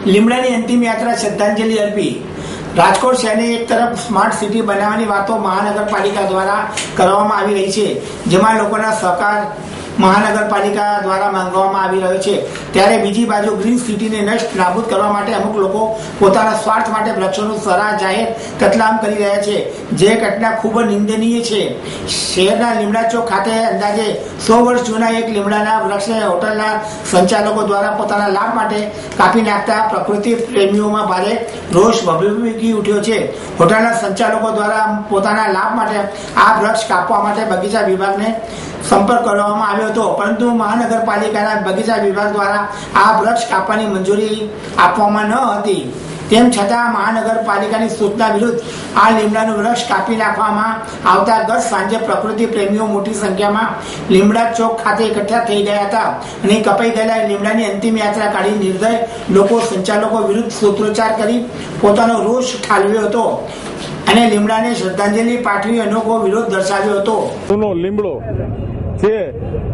લીમડાની અંતિમ યાત્રા શ્રદ્ધાંજલિ અર્પી। રાજકોટ શહેરને એક તરફ સ્માર્ટ સિટી બનાવવાની વાતો મહાનગરપાલિકા દ્વારા કરવામાં આવી રહી છે, જેમાં લોકોના સહકાર મહાનગરપાલિકા દ્વારા માંગવામાં આવી રહ્યો છે, ત્યારે બીજી બાજુ ગ્રીન સિટીને નષ્ટ નાબૂદ કરવા માટે અમુક લોકો પોતાના સ્વાર્થ માટે વૃક્ષોનું સરાહ જાહેર કતલામ કરી રહ્યા છે, જે ઘટના ખૂબ જ નિંદનીય છે। શહેરના લીમડા ચોક ખાતે અંદાજે 100 વર્ષ જૂના એક લીમડાના વૃક્ષને હોટલના સંચાલકો દ્વારા પોતાના લાભ માટે કાપી નાખતા પ્રકૃતિ પ્રેમીઓમાં ભારે રોષ ભભૂકી ઉઠ્યો છે। હોટલના સંચાલકો દ્વારા પોતાના લાભ માટે આ વૃક્ષ કાપવા માટે બગીચા વિભાગને સંપર્ક કરવામાં આવ્યો હતો, પરંતુ મહાનગરપાલિકાના બગીચા વિભાગ દ્વારા આ વૃક્ષ કાપવાની મંજૂરી આપવામાં ન હતી। તેમ છતાં મહાનગરપાલિકાની સૂચના વિરુદ્ધ આ લીમડાનું વૃક્ષ કાપી નાખવામાં આવતા ગત સાંજે પ્રકૃતિ પ્રેમીઓ મોટી સંખ્યામાં લીમડા ચોક ખાતે એકઠા થઈ ગયા હતા અને કપાઈ ગયેલા લીમડાની અંતિમ યાત્રા કાઢી નિર્દય લોકો સંચાલકો વિરુદ્ધ સૂત્રોચ્ચાર કરી પોતાનો રોષ ઠાલવ્યો હતો અને લીમડાને શ્રદ્ધાંજલિ પાઠવી અનોખો વિરોધ દર્શાવ્યો હતો। લીમડો છે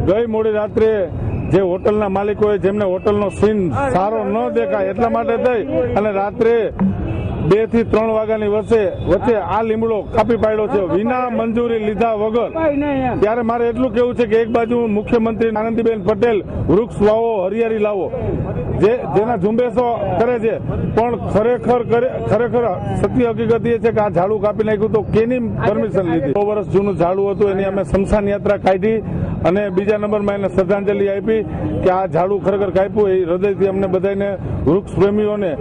ગઈ મોડી રાત્રે જે હોટલના માલિકોએ જેમને હોટલનો સીન સારો ન દેખાય એટલા માટે થઈ અને રાત્રે 2 થી 3 વાગ્યાની વચ્ચે આ લીમડો કાપી પાડ્યો છે વિના મંજૂરી લીધા વગર। ત્યારે મારે એટલું કેવું છે કે એક બાજુ મુખ્યમંત્રી આનંદીબેન પટેલ વૃક્ષ વાવો હરિયાળી લાવો જેના ઝુંબેશો કરે છે, પણ ખરેખર સત્ય હકીકત એ છે કે આ ઝાડુ કાપી નાખ્યું તો કેની પરમિશન લીધી? 100 વર્ષ જૂનું ઝાડુ હતું, એની અમે સ્મશાન યાત્રા કાઢી અને બીજા નંબરમાં એને શ્રદ્ધાંજલિ આપી કે આ ઝાડુ ખરેખર કાપ્યું એ હૃદયથી અમને બધાને વૃક્ષ પ્રેમીઓને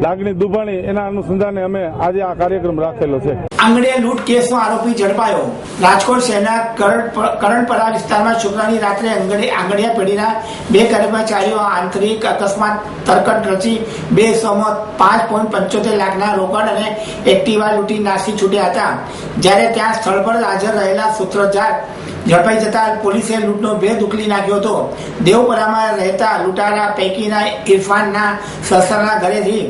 લાગણી દુભાણી એના અનુસંધાને અમે આજે આ કાર્યક્રમ રાખેલો છે। આંગડિયા લૂંટ કેસનો આરોપી ઝડપાયો। રાજકોટ શહેરના કરણપરા વિસ્તારમાં શુક્રવારની રાત્રે આંગડિયા પેઢીના 2 કર્મચારીઓ આંતરિક અકસ્માત તરકટ રચી 2 ઇસમો 5.75 લાખના રોકડ અને એક્ટિવા લૂંટી નાસી છૂટ્યા હતા, જ્યારે ત્યાં સ્થળ પર હાજર રહેલા સૂત્રોચ્ચાર ઝડપાઈ જતા પોલીસે લૂંટનો ભેદ ઉકલી નાખ્યો હતો। દેવપરામાં રહેતા લૂંટારા પૈકીના ઇરફાનના સસરાના ઘરેથી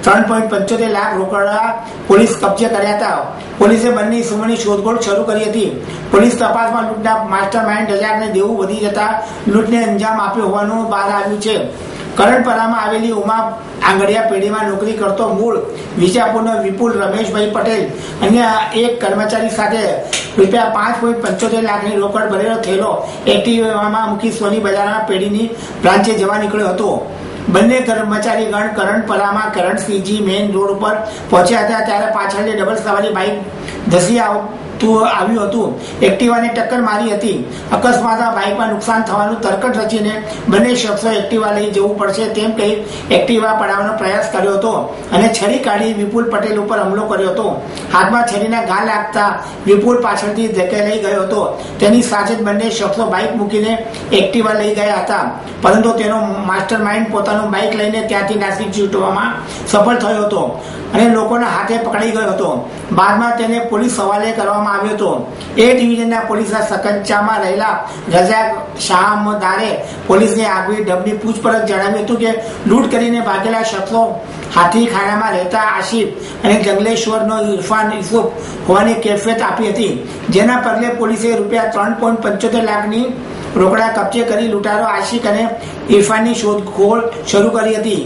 3.75 લાખ રોકડા પોલીસ કબજે કર્યા હતા। પોલીસે બંને ઇસમોની શોધખોળ શરૂ કરી હતી। પોલીસ તપાસમાં લૂંટના માસ્ટર માઇન્ડ રજાકને દેવું વધી જતા લૂંટને અંજામ આપ્યો હોવાનું બહાર આવ્યું છે। કરણપરામાં આવેલી ઉમા આંગડિયા પેઢીમાં નોકરી કરતો મૂળ વિજાપુરનો વિપુલ રમેશભાઈ પટેલ અન્ય એક કર્મચારી સાથે ₹5.75 લાખની રોકડ ભરેલો થયેલો એક્ટિવામાં મૂકી સોની બજારના પેઢીની બ્રાન્ચે જવા નીકળ્યો હતો। બંને કર્મચારી ગણ કરણપરામાં કરણસિંહજી મેઇન રોડ ઉપર પહોંચ્યા હતા, ત્યારે પાછળથી ડબલ સવારી બાઇક ધસી આવ્યું હતું, એક્ટિવાને ટક્કર મારી હતી। અકસ્માતમાં બાઇકમાં નુકસાન થવાનું તરકટ રચીને બંને શખ્સોએ એક્ટિવા લઈ જવું પડશે તેમ કહી એક્ટિવા પડાવવાનો પ્રયાસ કર્યો હતો અને છરી કાઢી વિપુલ પટેલ ઉપર હુમલો કર્યો હતો। હાથમાં છરીના ઘા લાગતા વિપુલ પાછળથી ધકેલાઈ ગયો હતો। તેની સાથે જ બંને શખ્સો બાઇક મૂકીને એક્ટિવા લઈ ગયા હતા, પરંતુ તેનો માસ્ટર માઇન્ડ પોતાનું બાઇક લઈને ત્યાંથી નાસી છૂટવામાં સફળ થયો હતો અને લોકોના હાથે પકડાઈ ગયો હતો। બાદમાં તેને પોલીસ હવાલે કરવામાં આવ્યો હતો। એ ડિવિઝનના પોલીસના સકંજામાં રહેલા રજાક શાહમદારે પોલીસને આગવી ઢબની પૂછપરછ જણાવ્યું હતું કે લૂંટ કરીને ભાગેલા શખ્સો હાથીખાનામાં રહેતા આશિફ અને જંગલેશ્વરનો ઇરફાન યુસુફ હોવાની કેફિયત આપી હતી, જેના પગલે પોલીસે ₹3.75 લાખની રોકડા કબજે કરી લૂંટારો આશિક અને ઇરફાનની શોધખોળ શરૂ કરી હતી।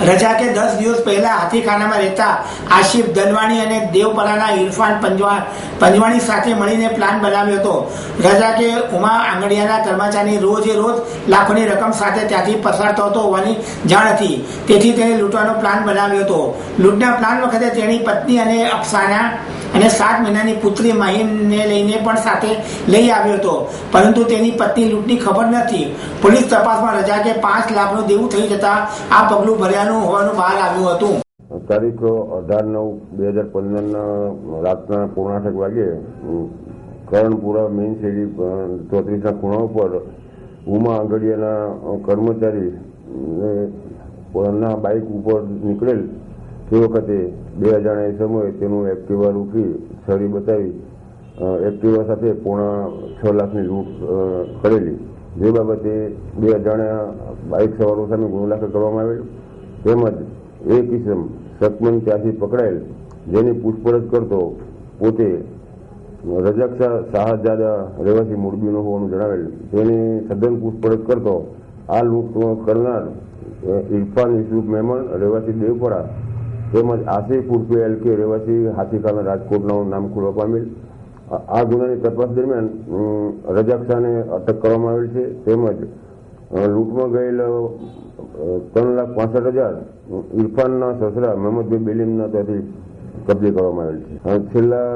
રજાકે 10 દિવસ પહેલા હાથીખાનામાં રહેતા આશિફ દલવાણી અને દેવપરાના ઇરફાન પંજવાણી સાથે મળીને પ્લાન બનાવ્યો હતો। રજાકે ઉમા આંગડિયાના કર્મચારી રોજ લાખોની રકમ સાથે ત્યાંથી પસાર થતો હોવાની જાણ હતી, તેથી તેણે લૂંટવાનો પ્લાન બનાવ્યો હતો। લૂંટના પ્લાન વખતે તેની પત્ની અને અફસાના અને 7 મહિનાની પુત્રી મહીમને લઈને પણ સાથે લઈ આવ્યો હતો, પરંતુ તેની પત્ની લૂંટની ખબર નથી। પોલીસ તપાસમાં રજાકે 5 લાખનું દેવું થઈ જતા આ પગલું ભર્યાનું હોવાનું બહાર આવ્યું હતું। તારીખ 18/9/2015 રાતના 8:45 વાગે કરણપુરા મેઇન શેરી 34ના ખૂણા ઉપર ઉમા આંગડિયાના કર્મચારી બાઇક ઉપર નીકળેલ તે વખતે 2 અજાણ્યા સમયે તેનું એક્ટિવા રોકી છરી બતાવી એક્ટિવા સાથે 6.5 લાખની લૂંટ કરેલી, જે બાબતે 2 અજાણ્યા બાઇક સવારો સામે ગુનો દાખલ કરવામાં આવેલ, તેમજ એક ઇસમ સકમન ત્યાંથી પકડાયેલ, જેની પૂછપરછ કરતો પોતે રજાક શાહજાદા રહેવાસી મોરબીનો હોવાનું જણાવેલ। તેની સઘન પૂછપરછ કરતો આ લૂંટ કરનાર ઇરફાન યુસુફ મેમણ રહેવાસી દેવપરા તેમજ આસિફ ઉર્ફે LK રહેવાસી હાથીખાના રાજકોટનું નામ ખુલવા પામેલ. આ ગુનાની તપાસ દરમિયાન રજાક શાહને અટક કરવામાં આવેલ છે. તેમજ લૂંટમાં ગયેલ 3,65,000 ઇરફાનના સસરા મહમદભાઈ બેલીમના ત્યાંથી કબજે કરવામાં આવેલ છે. છેલ્લા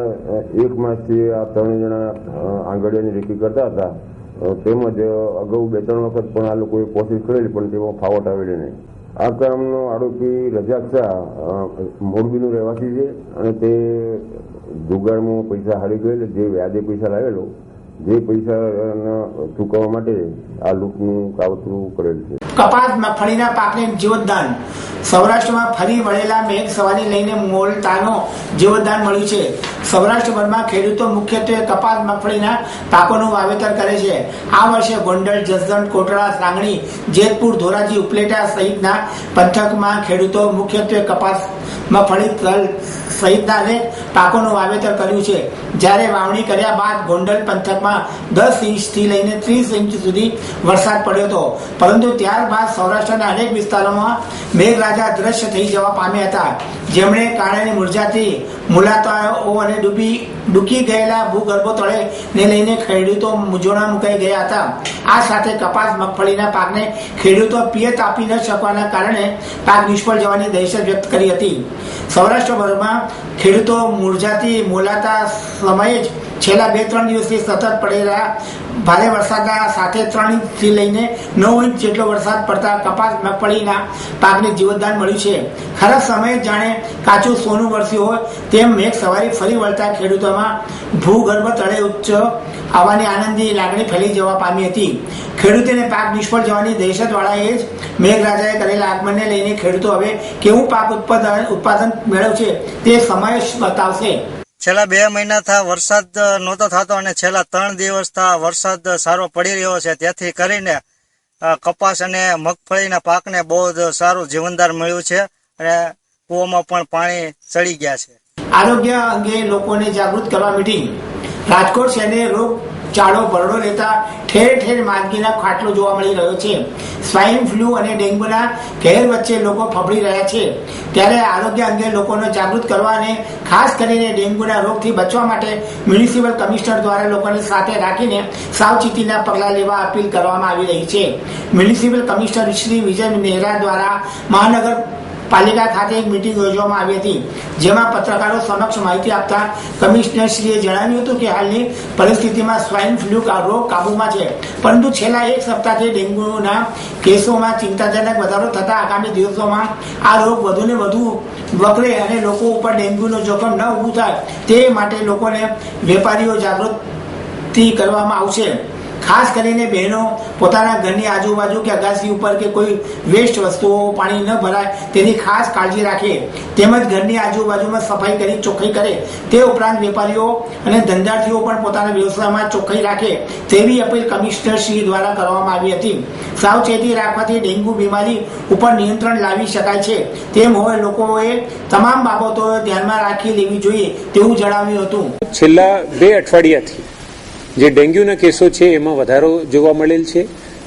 1 માસથી આ 3 જણા આંગળીયાની રેકી કરતા હતા. તેમજ અગાઉ 2-3 વખત પણ આ લોકોએ કોશિશ કરેલી પણ તેમાં ફાવટ આવેલી નહીં. આ કામનો આરોપી રજાક શાહ મોરબીનો રહેવાસી છે અને તે જુગારમાં પૈસા હારી ગયેલ, જે વ્યાજે પૈસા લાવેલો, જે પૈસા ચૂકવવા માટે આ લૂંટનું કાવતરું કરેલ છે. કપાસ મગફળીના પાકને જીવતદાન. સૌરાષ્ટ્રમાં ફરી વળેલા મેઘ સવારી લઈને મોલતાનો જીવતદાન મળ્યું છે. સૌરાષ્ટ્રભરમાં ખેડૂતો મુખ્યત્વે કપાસ મગફળીના પાકોનું વાવેતર કરે છે. આ વર્ષે ગોંડલ, જસદણ, કોટડા, સાંગણી, જેતપુર, ધોરાજી, ઉપલેટા સહિતના પંથકમાં ખેડૂતો મુખ્યત્વે કપાસ, મગફળી, તલ સહિતના અનેક પાકોનું વાવેતર કર્યું છે. જ્યારે વાવણી કર્યા બાદ ગોંડલ પંથકમાં 10 ઇંચથી લઈને 30 ઇંચ સુધી વરસાદ પડ્યો હતો. પરંતુ ત્યારબાદ સૌરાષ્ટ્રના અનેક વિસ્તારોમાં મેઘરાજા દ્રશ્ય થઈ જવા પામ્યા હતા, જેમણે કારણે મુરઝાતી મુલાકાતો અને ડૂબી ગયેલા ભૂગર્ભો તળે ને લઈને ખેડૂતો મૂંઝવણમાં મુકાઈ ગયા હતા. આ સાથે કપાસ મગફળીના પાકને ખેડૂતો પિયત આપી ન શકવાના કારણે પાક નિષ્ફળ જવાની દહેશત વ્યક્ત કરી હતી. સૌરાષ્ટ્રભરમાં ખેડૂતો મૂંઝાતી મોલાતા સમયે જ છેલ્લા 2-3 દિવસથી સતત પડેલા ભારે વરસાદના સાથે 3 ઇંચથી લઈને 9 ઇંચ જેટલો વરસાદ પડતા કપાસ મગફળીના પાકને જીવતદાન મળ્યું છે. ખરાબ સમયે જાણે કાચું સોનું વરસ્યું હોય તેમ મેઘ સવારી ફરી વળતા ખેડૂતોમાં ભૂગર્ભ તળે ઉચ્ચ આવવાની આનંદની લાગણી ફેલી જવા પામી હતી. ખેડૂતોને પાક નિષ્ફળ જવાની દહેશતવાળાએ જ મેઘરાજાએ કરેલા આગમનને લઈને ખેડૂતો હવે કેવું પાક ઉત્પાદન મેળવશે તે સમય બતાવશે. છેલ્લા 2 મહિના વરસાદ નહોતો થતો અને છેલ્લા 3 દિવસ વરસાદ સારો પડી રહ્યો છે. તેથી કરીને કપાસ અને મગફળીના પાકને બહુ સારું જીવનદાન મળ્યું છે અને કૂવામાં પણ પાણી ચડી ગયા છે. આરોગ્ય અંગે લોકોને જાગૃત કરવા મીટિંગ. રાજકોટ શહેરને રોગચાળો ભરડો લેતા ઠેર ઠેર માંદગીના ખાટલો જોવા મળી રહ્યો છે. સ્વાઇન ફ્લૂ અને ડેન્ગ્યુના કહેર વચ્ચે લોકો ફફડી રહ્યા છે. ત્યારે આરોગ્ય અંગે લોકોને જાગૃત કરવા અને ખાસ કરીને ડેન્ગ્યુના રોગથી બચવા માટે મ્યુનિસિપલ કમિશનર દ્વારા લોકોને સાથે રાખીને સાવચેતીના પગલાં લેવા અપીલ કરવામાં આવી રહી છે. મ્યુનિસિપલ કમિશનર શ્રી વિજય નેહરા દ્વારા મહાનગરપાલિકા ખાતે એક મીટિંગ યોજવામાં આવી હતી, જેમાં પત્રકારો સમક્ષ માહિતી આપતા કમિશનરશ્રીએ જણાવ્યું હતું કે હાલની પરિસ્થિતિમાં સ્વાઇન ફ્લૂ રોગ કાબુમાં છે, પરંતુ છેલ્લા 1 સપ્તાહથી ડેન્ગ્યુના કેસોમાં ચિંતાજનક વધારો થતા આગામી દિવસોમાં આ રોગ વધુને વધુ વકરે અને લોકો ઉપર ડેન્ગ્યુનું જોખમ ન ઊભું થાય તે માટે લોકોને વેપારીઓ જાગૃતિ કરવામાં આવશે. ખાસ કરીને બહેનો પોતાના ઘરની આજુબાજુ કે અગાસી ઉપર કે કોઈ વેસ્ટ વસ્તુઓ પાણી ન ભરાય તેની ખાસ કાળજી રાખે, તેમજ ઘરની આજુબાજુમાં સફાઈ કરી ચોખ્ખાઈ કરે. તે ઉપરાંત વેપારીઓ અને ધંધાર્થીઓ પણ પોતાના વ્યવસાયમાં ચોખ્ખાઈ રાખે તેવી અપીલ કમિશનરશ્રી દ્વારા કરવામાં આવી હતી. સાવચેતી રાખવાથી ડેન્ગ્યુ બીમારી ઉપર નિયંત્રણ લાવી શકાય છે તેમ હોય લોકોએ તમામ બાબતો ધ્યાનમાં રાખી લેવી જોઈએ તેવું જણાવ્યું હતું. છેલ્લા 2 અઠવાડિયાથી જે ડેન્ગ્યુના કેસો છે એમાં વધારો જોવા મળેલ છે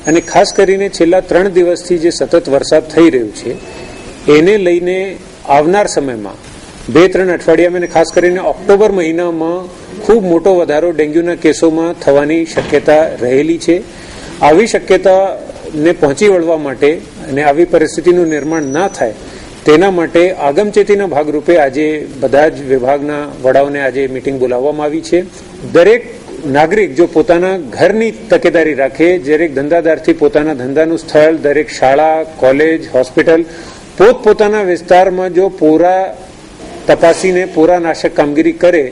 અને ખાસ કરીને છેલ્લા 3 દિવસથી જે સતત વરસાદ થઈ રહ્યો છે એને લઈને આવનાર સમયમાં 2-3 અઠવાડિયામાં ખાસ કરીને ઓક્ટોબર મહિનામાં ખૂબ મોટો વધારો ડેન્ગ્યુના કેસોમાં થવાની શક્યતા રહેલી છે. આવી શક્યતાને પહોંચી વળવા માટે અને આવી પરિસ્થિતિનું નિર્માણ ના થાય તેના માટે આગમચેતીના ભાગરૂપે આજે બધા જ વિભાગના વડાઓને આજે મીટિંગ બોલાવવામાં આવી છે. દરેક નાગરિક જો પોતાના ઘરની તકેદારી રાખે, દરેક ધંધાદારથી પોતાના ધંધાનું સ્થળ, દરેક શાળા, કોલેજ, હોસ્પિટલ પોતપોતાના વિસ્તારમાં જો પોરા તપાસીને પોરાનાશક કામગીરી કરે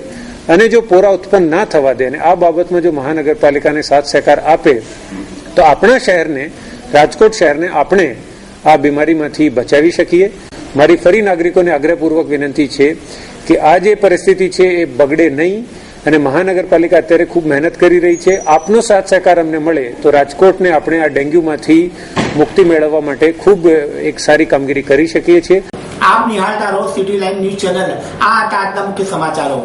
અને જો પોરા ઉત્પન્ન ના થવા દે અને આ બાબતમાં જો મહાનગરપાલિકાને સાથ સહકાર આપે તો આપણા શહેરને, રાજકોટ શહેરને આપણે આ બીમારીમાંથી બચાવી શકીએ. મારી ફરી નાગરિકોને આગ્રહપૂર્વક વિનંતી છે કે આ જે પરિસ્થિતિ છે એ બગડે નહીં અને મહાનગરપાલિકા અત્યારે ખૂબ મહેનત કરી રહી છે. આપનો સાથ સહકાર અમને મળે તો રાજકોટને આપણે આ ડેન્ગ્યુમાંથી મુક્તિ મેળવવા માટે ખૂબ એક સારી કામગીરી કરી શકીએ છીએ. આપ નિહાળતા રહો સિટી લાઈવ ન્યૂઝ ચેનલ. આ હતા આજના મુખ્ય સમાચારો.